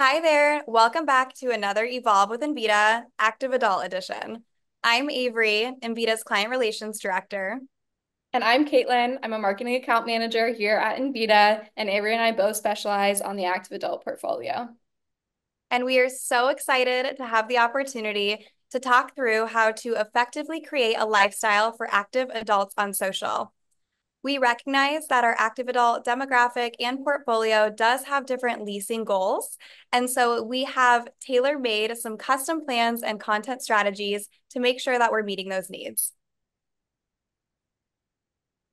Hi there. Welcome back to another Evolve with Envida Active Adult Edition. I'm Avery, Envida's Client Relations Director, And I'm Caitlin. I'm a marketing account manager here at Envida, and Avery and I both specialize on the active adult portfolio. and we are so excited to have the opportunity to talk through how to effectively create a lifestyle for active adults on social. We recognize that our active adult demographic and portfolio does have different leasing goals. And so we have tailor-made some custom plans and content strategies to make sure that we're meeting those needs.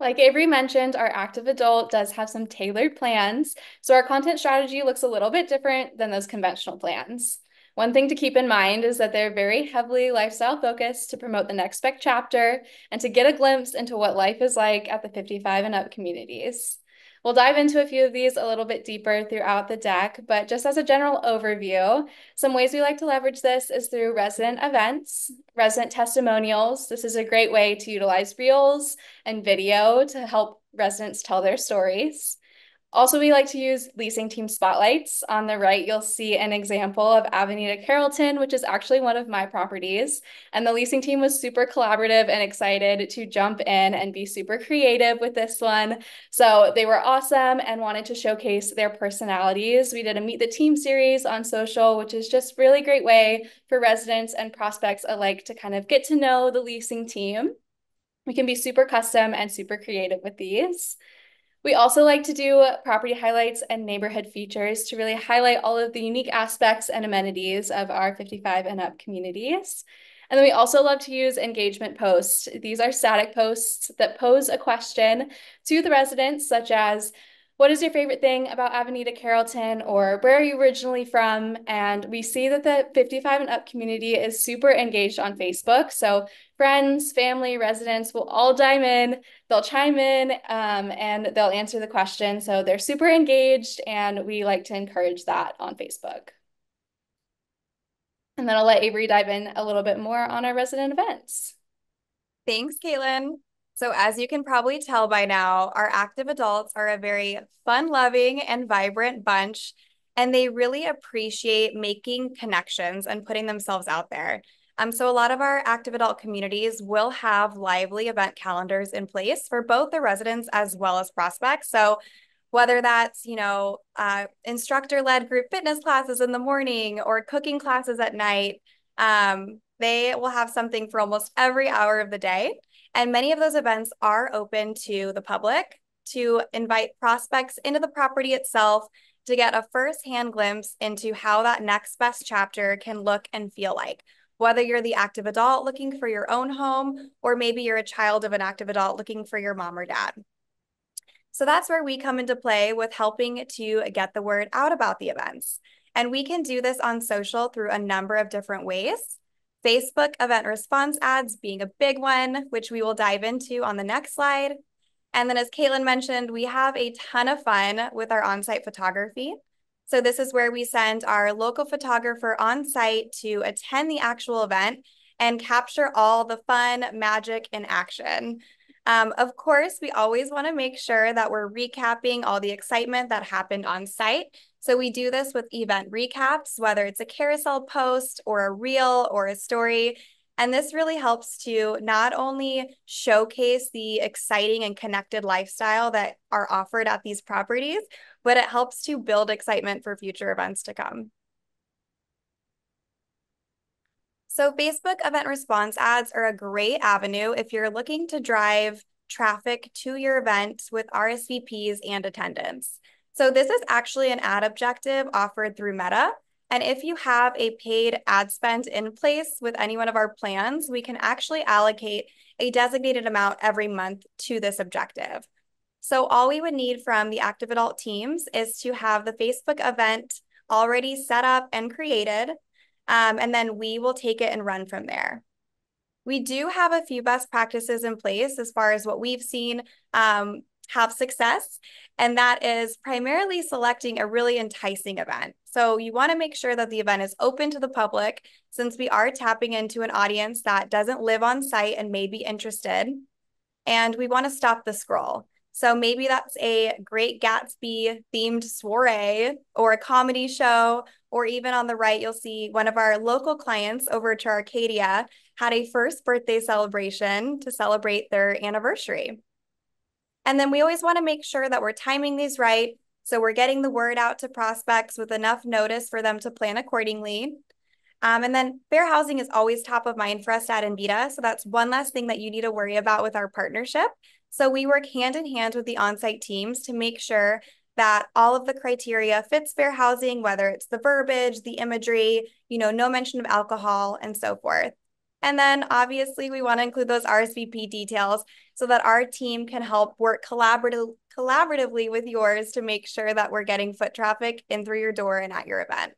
Like Avery mentioned, our active adult does have some tailored plans, so our content strategy looks a little bit different than those conventional plans. One thing to keep in mind is that they're very heavily lifestyle focused to promote the next spec chapter and to get a glimpse into what life is like at the 55 and up communities. We'll dive into a few of these a little bit deeper throughout the deck, but just as a general overview, some ways we like to leverage this is through resident events, resident testimonials. This is a great way to utilize reels and video to help residents tell their stories. Also, we like to use leasing team spotlights. On the right, you'll see an example of Avenida Carrollton, which is actually one of my properties. And the leasing team was super collaborative and excited to jump in and be super creative with this one. So they were awesome and wanted to showcase their personalities. We did a Meet the Team series on social, which is just really great way for residents and prospects alike to kind of get to know the leasing team. We can be super custom and super creative with these. We also like to do property highlights and neighborhood features to really highlight all of the unique aspects and amenities of our 55 and up communities. And then we also love to use engagement posts. These are static posts that pose a question to the residents, such as, what is your favorite thing about Avenida Carrollton, or where are you originally from? And we see that the 55 and up community is super engaged on Facebook. So friends, family, residents will all they'll chime in, and they'll answer the question. So they're super engaged, and we like to encourage that on Facebook. And then I'll let Avery dive in a little bit more on our resident events. Thanks, Caitlin. So as you can probably tell by now, our active adults are a very fun-loving and vibrant bunch, and they really appreciate making connections and putting themselves out there. So a lot of our active adult communities will have lively event calendars in place for both the residents as well as prospects. So whether that's, instructor-led group fitness classes in the morning or cooking classes at night, they will have something for almost every hour of the day. And many of those events are open to the public to invite prospects into the property itself to get a firsthand glimpse into how that next best chapter can look and feel like. Whether you're the active adult looking for your own home, or maybe you're a child of an active adult looking for your mom or dad. So that's where we come into play with helping to get the word out about the events. And we can do this on social through a number of different ways. Facebook event response ads being a big one, which we will dive into on the next slide. And then as Caitlin mentioned, we have a ton of fun with our on-site photography. So this is where we send our local photographer on site to attend the actual event and capture all the fun, magic, and action. Of course, we always want to make sure that we're recapping all the excitement that happened on site. So we do this with event recaps, whether it's a carousel post or a reel or a story. And this really helps to not only showcase the exciting and connected lifestyle that are offered at these properties, but it helps to build excitement for future events to come. So Facebook event response ads are a great avenue if you're looking to drive traffic to your event with RSVPs and attendance. So this is actually an ad objective offered through Meta. And if you have a paid ad spend in place with any one of our plans, we can actually allocate a designated amount every month to this objective. So all we would need from the active adult teams is to have the Facebook event already set up and created, and then we will take it and run from there. We do have a few best practices in place as far as what we've seen have success, and that is primarily selecting a really enticing event. So you want to make sure that the event is open to the public, since we are tapping into an audience that doesn't live on site and may be interested. And we want to stop the scroll. So maybe that's a Great Gatsby themed soiree or a comedy show, or even on the right, you'll see one of our local clients over to Arcadia had a first birthday celebration to celebrate their anniversary. And then we always want to make sure that we're timing these right. So we're getting the word out to prospects with enough notice for them to plan accordingly. And then fair housing is always top of mind for us at Envida. So that's one less thing that you need to worry about with our partnership. So we work hand in hand with the on-site teams to make sure that all of the criteria fits fair housing, whether it's the verbiage, the imagery, no mention of alcohol and so forth. And then obviously we want to include those RSVP details so that our team can help work collaboratively with yours to make sure that we're getting foot traffic in through your door and at your event.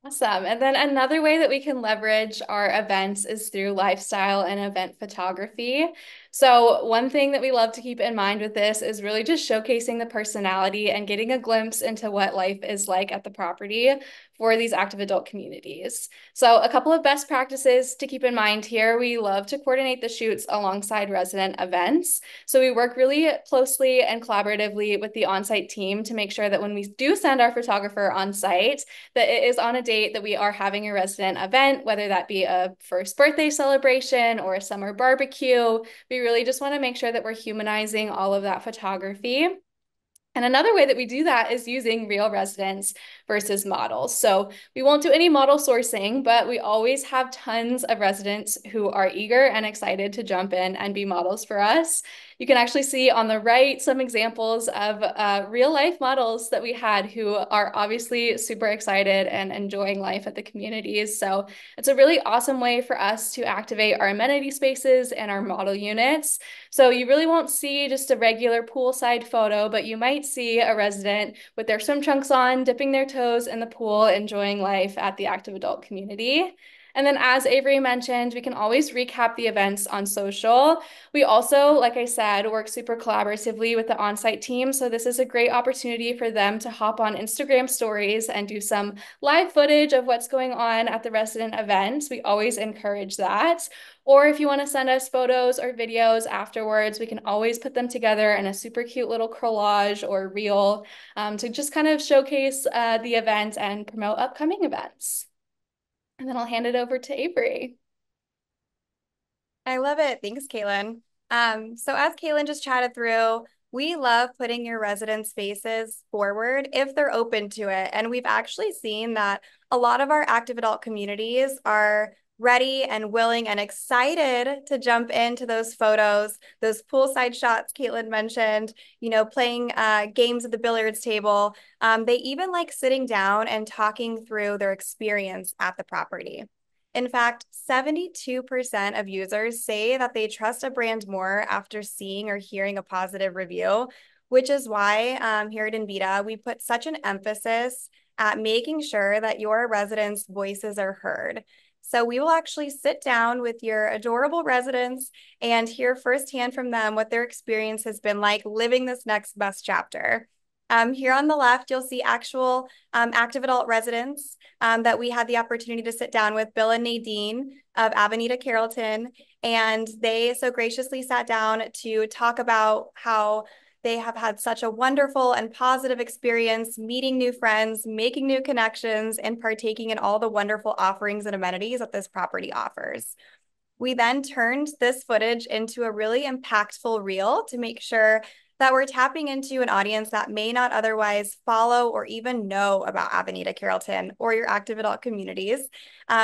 Awesome. And then another way that we can leverage our events is through lifestyle and event photography. So, one thing that we love to keep in mind with this is really just showcasing the personality and getting a glimpse into what life is like at the property for these active adult communities. So, a couple of best practices to keep in mind here, we love to coordinate the shoots alongside resident events. So, we work really closely and collaboratively with the on-site team to make sure that when we do send our photographer on site, that it is on a date that we are having a resident event, whether that be a first birthday celebration or a summer barbecue. We really just want to make sure that we're humanizing all of that photography. And another way that we do that is using real residents versus models. So we won't do any model sourcing, but we always have tons of residents who are eager and excited to jump in and be models for us. You can actually see on the right some examples of real life models that we had who are obviously super excited and enjoying life at the communities. So it's a really awesome way for us to activate our amenity spaces and our model units. So you really won't see just a regular poolside photo, but you might see a resident with their swim trunks on, dipping their toes in the pool, enjoying life at the active adult community. And then, as Avery mentioned, we can always recap the events on social. We also, like I said, work super collaboratively with the on-site team. So this is a great opportunity for them to hop on Instagram stories and do some live footage of what's going on at the resident events. We always encourage that. Or if you want to send us photos or videos afterwards, we can always put them together in a super cute little collage or reel to just kind of showcase the event and promote upcoming events. And then I'll hand it over to Avery. I love it. Thanks, Caitlin. So as Caitlin just chatted through, we love putting your residents' faces forward if they're open to it. And we've actually seen that a lot of our active adult communities are ready and willing and excited to jump into those photos, those poolside shots Caitlin mentioned, playing games at the billiards table. They even like sitting down and talking through their experience at the property. In fact, 72% of users say that they trust a brand more after seeing or hearing a positive review, which is why here at Envida, we put such an emphasis at making sure that your residents' voices are heard. So we will actually sit down with your adorable residents and hear firsthand from them what their experience has been like living this next best chapter. Here on the left, you'll see actual active adult residents that we had the opportunity to sit down with, Bill and Nadine of Avenida Carrollton, and they so graciously sat down to talk about how they have had such a wonderful and positive experience meeting new friends, making new connections, and partaking in all the wonderful offerings and amenities that this property offers. We then turned this footage into a really impactful reel to make sure that we're tapping into an audience that may not otherwise follow or even know about Avenida Carrollton or your active adult communities,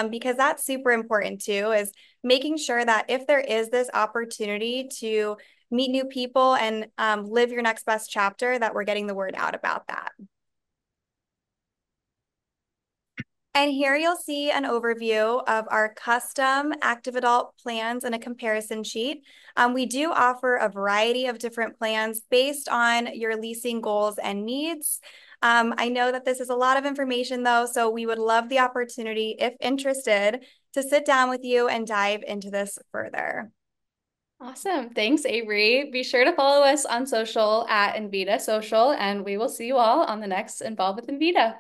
because that's super important too, is making sure that if there is this opportunity to meet new people and live your next best chapter, that we're getting the word out about that. And here you'll see an overview of our custom active adult plans and a comparison sheet. We do offer a variety of different plans based on your leasing goals and needs. I know that this is a lot of information though, so we would love the opportunity, if interested, to sit down with you and dive into this further. Awesome. Thanks, Avery. Be sure to follow us on social at Envida Social, and we will see you all on the next Involve with Envida.